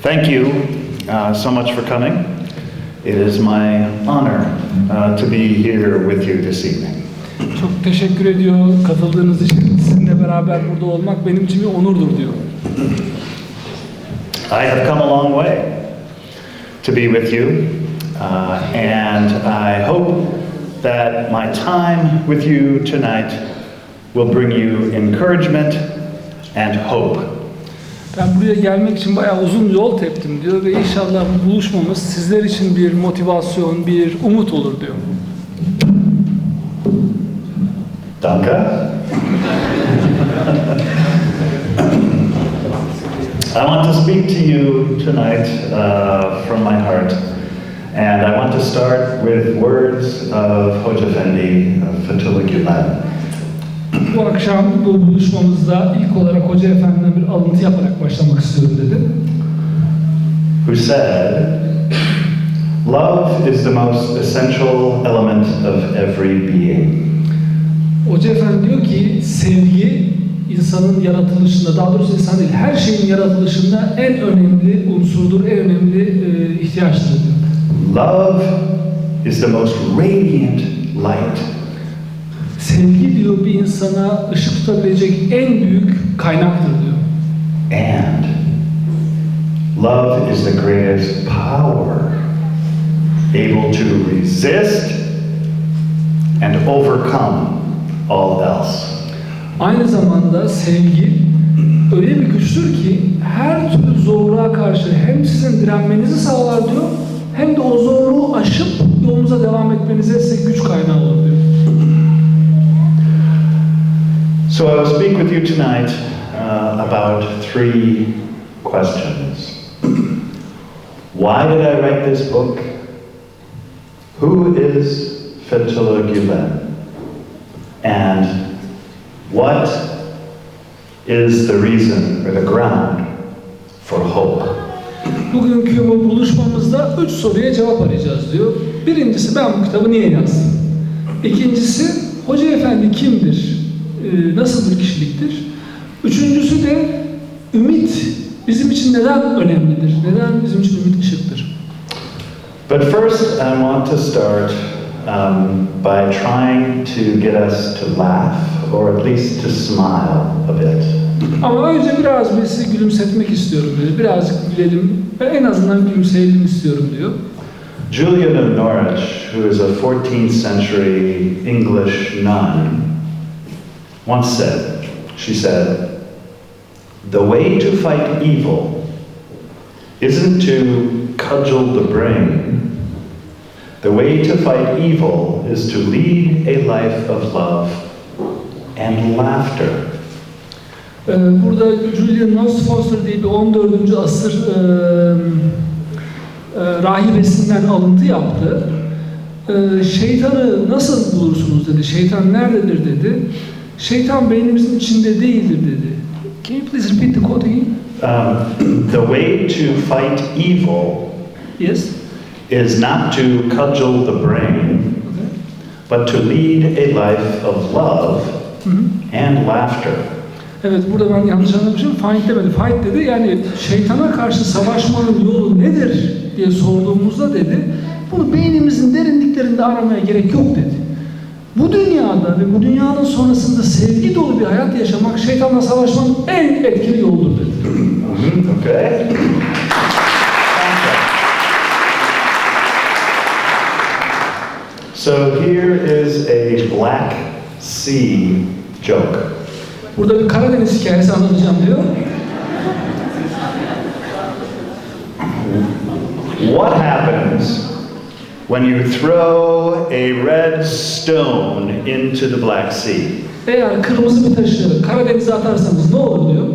Thank you so much for coming. It is my honor to be here with you this evening. Çok teşekkür ediyor katıldığınız için. Sizinle beraber burada olmak benim için bir onurdur diyor. I have come a long way to be with you, and I hope that my time with you tonight will bring you encouragement and hope. Ben buraya gelmek için bayağı uzun yol teptim diyor ve inşallah bu buluşmamız sizler için bir motivasyon, bir umut olur diyor. Danke. I want to speak to you tonight from my heart, and I want to start with words of Hoca Efendi, Fethullah Gülen. Bu akşam bu buluşmamızda ilk olarak Hoca Efendi'den bir alıntı yaparak başlamak istiyorum dedi. Who said, "Love is the most essential element of every being." Hoca Efendi diyor ki sevgi insanın yaratılışında, daha doğrusu insan değil, her şeyin yaratılışında en önemli unsurdur, en önemli ihtiyaçtır diyor. Love is the most radiant light. Sevgi diyor bir insana ışık tutabilecek en büyük kaynaktır diyor. And love is the greatest power, able to resist and overcome all else. Aynı zamanda sevgi öyle bir güçtür ki her türlü zorluğa karşı hem sizin direnmenizi sağlar diyor, hem de o zorluğu aşıp yolunuza devam etmenize size güç kaynağı olur diyor. So I will speak with you tonight about three questions. Why did I write this book? Who is Fethullah Gülen? And what is the reason or the ground for hope? Bugünkü bu buluşmamızda 3 soruya cevap arayacağız diyor. Birincisi ben bu kitabı niye yazdım? İkincisi Hoca Efendi kimdir? Nasıl bir kişiliktir? Üçüncüsü de ümit bizim için neden önemlidir? Neden bizim için ümit ışıktır? But first I want to start by trying to get us to laugh or at least to smile a bit. Ama önce biraz sizi gülümsetmek istiyorum diyor. Birazcık gülelim ve en azından gülümseyelim istiyorum diyor. Gülen of Norwich, who is a 14th century English nun, once said, she said, "The way to fight evil isn't to cudgel the brain. The way to fight evil is to lead a life of love and laughter." Burada Gülen-1 diye bir 14. asır rahibesinden alıntı yaptı. Şeytanı nasıl bulursunuz dedi. Şeytan nerededir dedi. Şeytan beynimizin içinde değildir dedi. Can you please repeat the quote again? The way to fight evil Yes. is not to cudgel the brain, but to lead a life of love and laughter. Evet, burada ben yanlış anlamışım. Fight demedi. Fight dedi. Yani şeytana karşı savaşmanın yolu nedir diye sorduğumuzda dedi. Bunu beynimizin derinliklerinde aramaya gerek yok dedi. Bu dünyada ve bu dünyanın sonrasında sevgi dolu bir hayat yaşamak şeytanla savaşmanın en etkili yoludur dedi. Okay. So here is a Black Sea joke. Burada bir Karadeniz hikayesi anlatacağım diyor. What happens when you throw a red stone into the Black Sea? Eğer kırmızı bir taşı Karadeniz'e atarsanız ne olur diyor.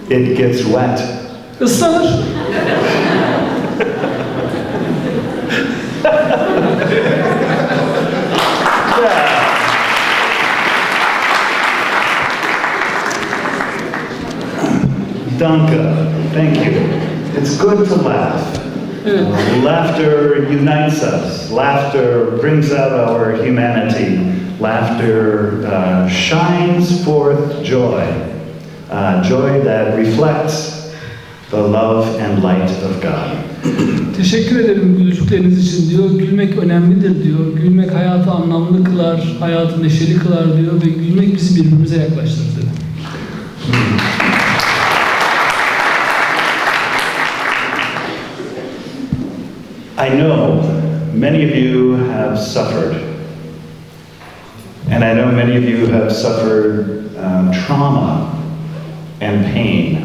It gets wet. Islanır. Danke. Thank you. It's good to laugh. Evet. Laughter unites us. Laughter brings out our humanity. Laughter shines forth joy. joy that reflects the love and light of God. Teşekkür ederim gülücükleriniz için diyor. Gülmek önemlidir diyor. Gülmek hayatı anlamlı kılar, hayatı neşeli kılar diyor ve gülmek bizi birbirimize yaklaştırır dedi. I know many of you have suffered, and I know many of you have suffered trauma and pain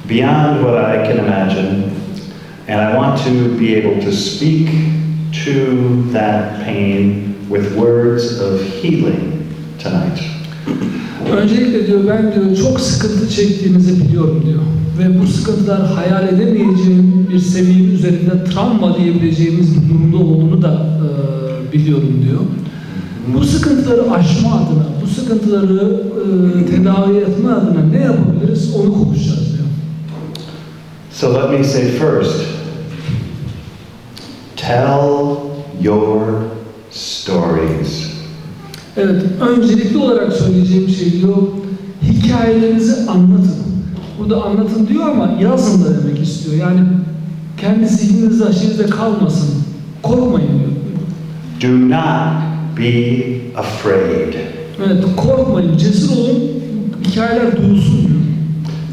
beyond what I can imagine, and I want to be able to speak to that pain with words of healing tonight. Öncelikle diyor ben diyor çok sıkıntı çektiğinizi biliyorum diyor. Ve bu sıkıntılar hayal edemeyeceğim bir seviyenin üzerinde travma diyebileceğimiz bir durumda olduğunu da biliyorum diyor. Bu sıkıntıları aşma adına, bu sıkıntıları tedavi etme adına ne yapabiliriz onu konuşacağız diyor. So let me say first, tell your stories. Evet, öncelikli olarak söyleyeceğim şey diyor, hikayelerinizi anlatın. Burada anlatın diyor ama yazın da demek istiyor. Yani kendi zihninizde, aşırıda kalmasın. Korkmayın diyor. Do not be afraid. Evet, korkmayın, cesur olun, hikayeler duyulsun diyor.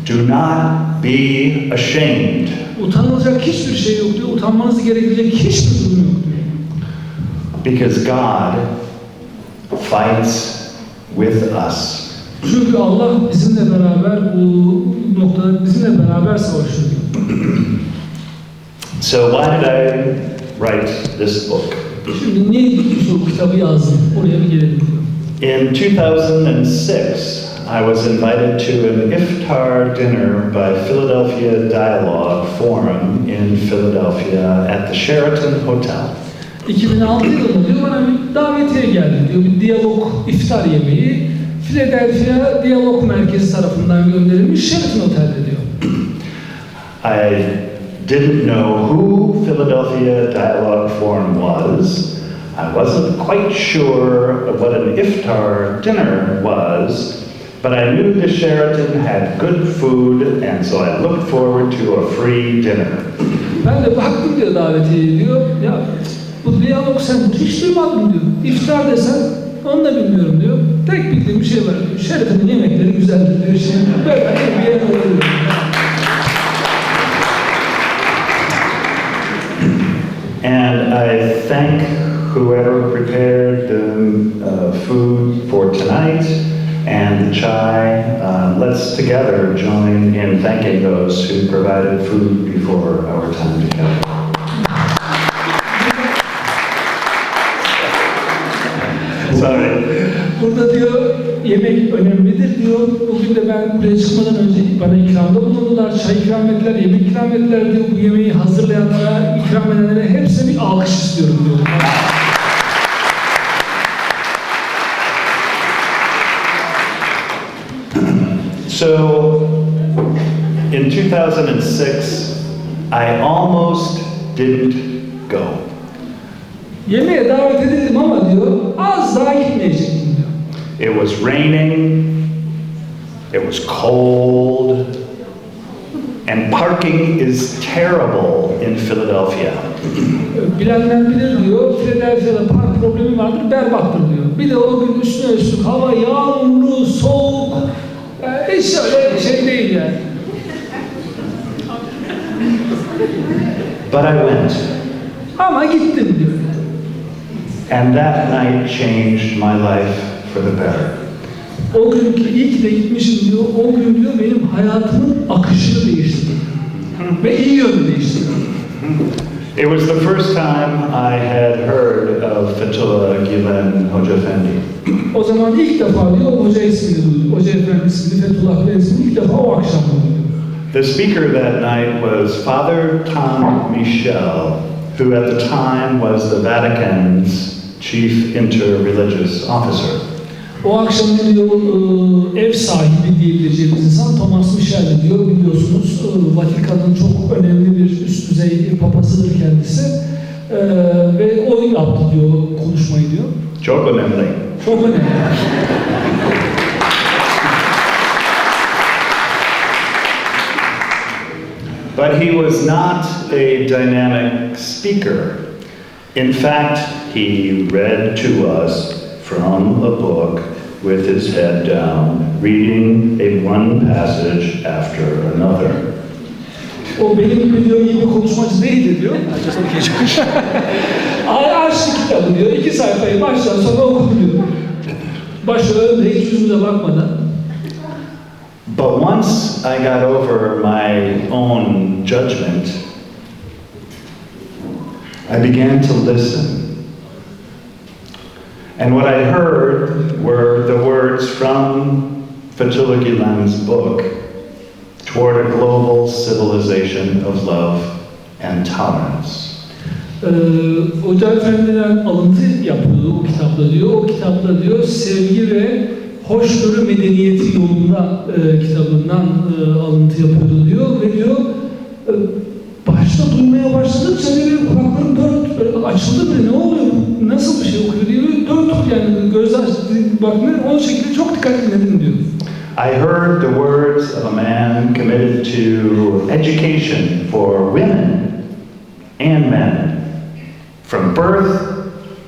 Do not be ashamed. Utanılacak hiçbir şey yok diyor, utanmanız gerekecek hiçbir durum yok diyor. Because God fights with us. Çünkü Allah bizimle beraber bu noktada bizimle beraber savaşıyor. So why did I write this book? Şimdi niye bu kitabı yazdım? Oraya bir gelelim diyor. In 2006, I was invited to an iftar dinner by Philadelphia Dialogue Forum in Philadelphia at the Sheraton Hotel. 2006 yılında diyor bana bir davetiye geldi diyor. Bir diyalog iftar yemeği Philadelphia Diyalog Merkezi tarafından gönderilmiş Sheraton Otel'de diyor. I didn't know who Philadelphia Dialogue Forum was. I wasn't quite sure what an iftar dinner was, but I knew the Sheraton had good food, and so I looked forward to a free dinner. Ben de baktım diyor davetiye diyor. Ya bu diyalog sen hiç duymadın diyor. İftar desen onu da bilmiyorum diyor. Tek bildiğim bir şey var diyor. Sheraton'un yemekleri güzeldir diyor. Şimdi böyle bir yer oluyor. And I thank whoever prepared the food for tonight and the chai. Let's together join in thanking those who provided food before our time together. Sorry. Burada diyor yemek önemlidir diyor. Bugün de ben buraya çıkmadan önce bana ikramda bulundular. Çay ikram ettiler, yemek ikram ettiler diyor. Bu yemeği hazırlayanlara, ikram edenlere hepsine bir alkış istiyorum diyor. So, in 2006, I almost didn't go. Yemeğe davet edildim ama diyor, az daha gitmeyecektim diyor. It was raining, it was cold, and parking is terrible in Philadelphia. Bilenler bilir diyor, Philadelphia'da park problemi vardır, berbattır diyor. Bir de o gün üstüne üstlük hava yağmurlu, soğuk, hiç öyle şey değil yani. But I went. Ama gittim diyor. And that night changed my life for the better. O günkü iyi ki de gitmişim diyor, o gün diyor benim hayatımın akışını değiştirdi. Ve iyi yönü değiştirdi. It was the first time I had heard of Fethullah Gülen'i. O zaman ilk defa diyor hoca ismini duydum. Hoca efendi ismini, Fethullah Gülen ismini ilk defa o akşam duydum. The speaker that night was Father Tom Michel, who at the time was the Vatican's chief interreligious officer. O akşam diyor ev sahibi diyebileceğimiz insan Thomas Michel diyor, biliyorsunuz Vatikan'ın çok önemli bir üst düzey papasıdır kendisi ve o yaptı diyor konuşmayı diyor. Çok önemli. Çok önemli. But he was not a dynamic speaker. In fact, he read to us from a book with his head down, reading one passage after another. O benim gibi diyor, iyi bir konuşmacı değildi diyor. Açtı kitabı diyor, 2 sayfayı baştan sona okudu diyor. Başı önde, hiç yüzümüze bakmadan. But once I got over my own judgment, I began to listen. And what I heard were the words from Fethullah Gülen's book, Toward a Global Civilization of Love and Tolerance. Hoca Efendi'den alıntı yapıyordu o kitapta diyor. O kitapta diyor sevgi ve hoşgörü medeniyeti yolunda kitabından alıntı yapıyordu diyor ve diyor başta duymaya başladıkça diyor kulaklarım dört açıldı bile, ne oluyor, nasıl bir şey okuyor diyor, dört yani gözler bakmıyor, o şekilde çok dikkatli dinledim diyor. I heard the words of a man committed to education for women and men, from birth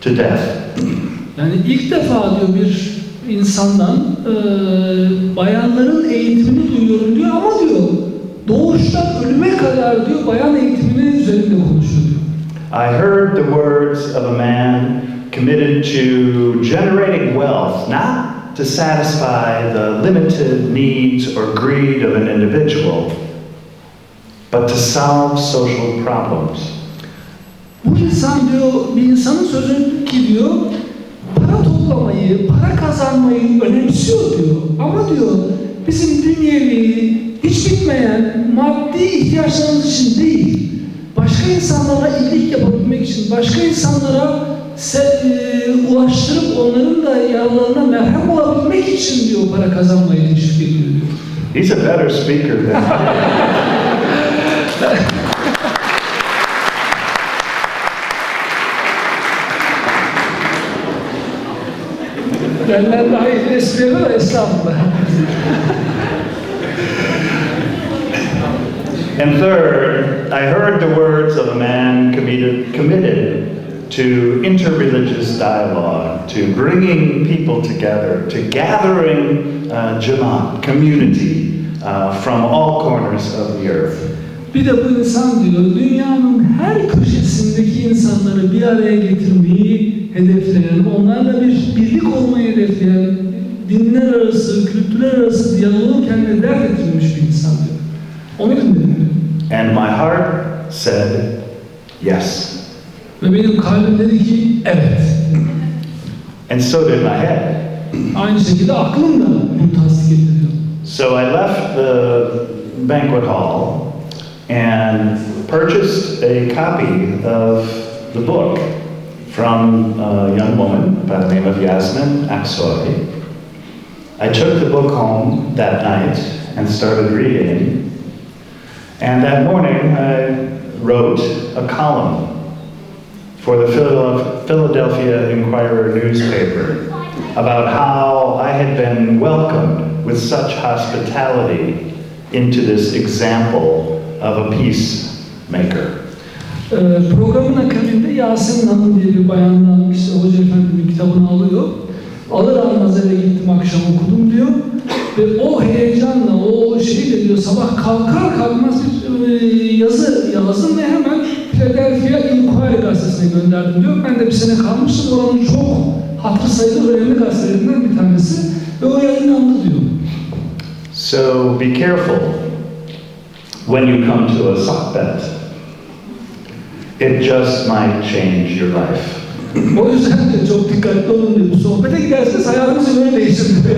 to death. Yani ilk defa diyor bir insandan bayanların eğitimini duyuyorum diyor ama diyor doğuştan ölüme kadar diyor bayan eğitiminin üzerinde konuşuyor diyor. I heard the words of a man committed to generating wealth, not to satisfy the limited needs or greed of an individual, but to solve social problems. Bu insan diyor, bir insanın sözü ki diyor, para toplamayı, para kazanmayı önemsiyor diyor. Ama diyor, bizim dünyevi, hiç bitmeyen maddi ihtiyaçlarımız için değil, başka insanlara iyilik yapabilmek için, başka insanlara ulaştırıp onların da yaralarına merhem olabilmek için diyor para kazanmayı teşvik ediyor diyor. He's a better speaker than I am. Benden daha iyi espri yapıyor da estağfurullah. And third, I heard the words of a man committed to interreligious dialogue, to bringing people together, to gathering Jamaat, community from all corners of the earth. Bir de bu insan diyor, dünyanın her köşesindeki insanları bir araya getirmeyi hedefleyen, onlarla bir birlik olmayı hedefleyen, dinler arası, kültürler arası diyaloğu kendine dert ettirmiş bir insan diyor. Onu dinledim diyor. And my heart said, yes. Ve benim kalbim dedi ki, evet. And so did my head. Aynı şekilde aklım da bunu tasdik etti diyor. So I left the banquet hall and purchased a copy of the book from a young woman by the name of Yasmin Aksoy. I took the book home that night and started reading. And that morning I wrote a column for the Philadelphia Inquirer newspaper about how I had been welcomed with such hospitality into this example of a peacemaker. Programın akabinde Yasemin Hanım diye bir bayandan işte Hoca Efendi'nin kitabını alıyor. Alır almaz eve gittim, akşam okudum diyor. Ve o heyecanla, o şeyle diyor, sabah kalkar kalkmaz bir yazı yazdım ve hemen Philadelphia Inquirer gazetesine gönderdim diyor. Ben de bir sene kalmıştım, oranın çok hatırı sayılır önemli gazetelerinden bir tanesi ve o yayınlandı diyor. So be careful when you come to a sohbet. It just might change your life. O yüzden de çok dikkatli olun diyor. Bu sohbete giderseniz hayatınızı böyle değiştirir diyor.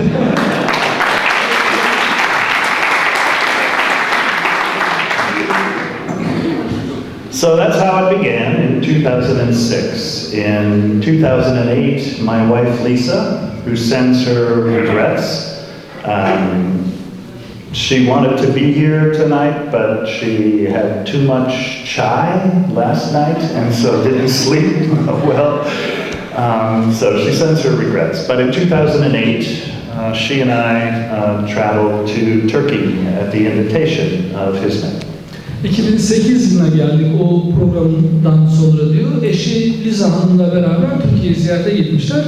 So that's how it began in 2006. In 2008, my wife Lisa, who sends her regrets, she wanted to be here tonight, but she had too much chai last night and so didn't sleep well. So she sends her regrets. But in 2008, she and I traveled to Turkey at the invitation of his men. 2008 yılına geldik o programdan sonra diyor. Eşi Liza Hanım'la beraber Türkiye'yi ziyarete gitmişler.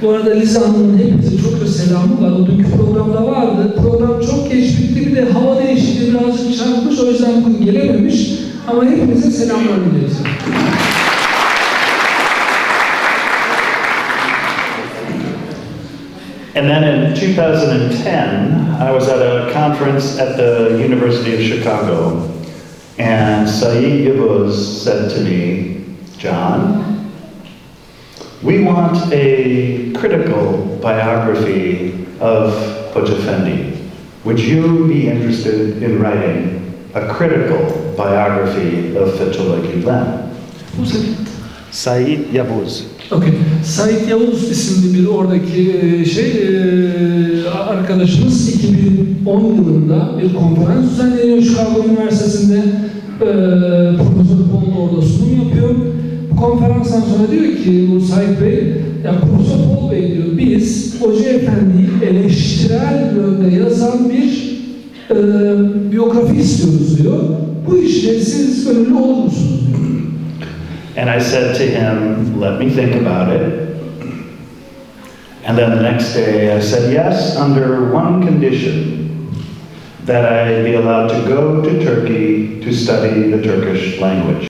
Bu arada Liza Hanım'ın hepinize çok da selamı var. O dünkü programda vardı. Program çok geç bitti. Bir de hava değişikliği birazcık çarpmış. O yüzden bugün gelememiş. Ama hepinize selamlar diliyoruz. And then in 2010, I was at a conference at the University of Chicago, and Said Yavuz said to me, John, we want a critical biography of Hoca Efendi. Would you be interested in writing a critical biography of Fethullah Gülen? Who's it? Said Yavuz. Okay. Said Yavuz isimli bir oradaki arkadaşımız 2010 yılında bir konferans düzenleniyor Chicago Üniversitesi'nde. Profesör Pahl orada sunum yapıyor. Bu konferanstan sonra diyor ki bu Said Bey, ya Profesör Pahl Bey diyor, biz Hoca Efendi'yi eleştirel yönde yazan bir biyografi istiyoruz diyor. Bu işle siz gönüllü olur musunuz diyor. And I said to him, let me think about it. And then the next day I said yes, under one condition, that I be allowed to go to Turkey to study the Turkish language.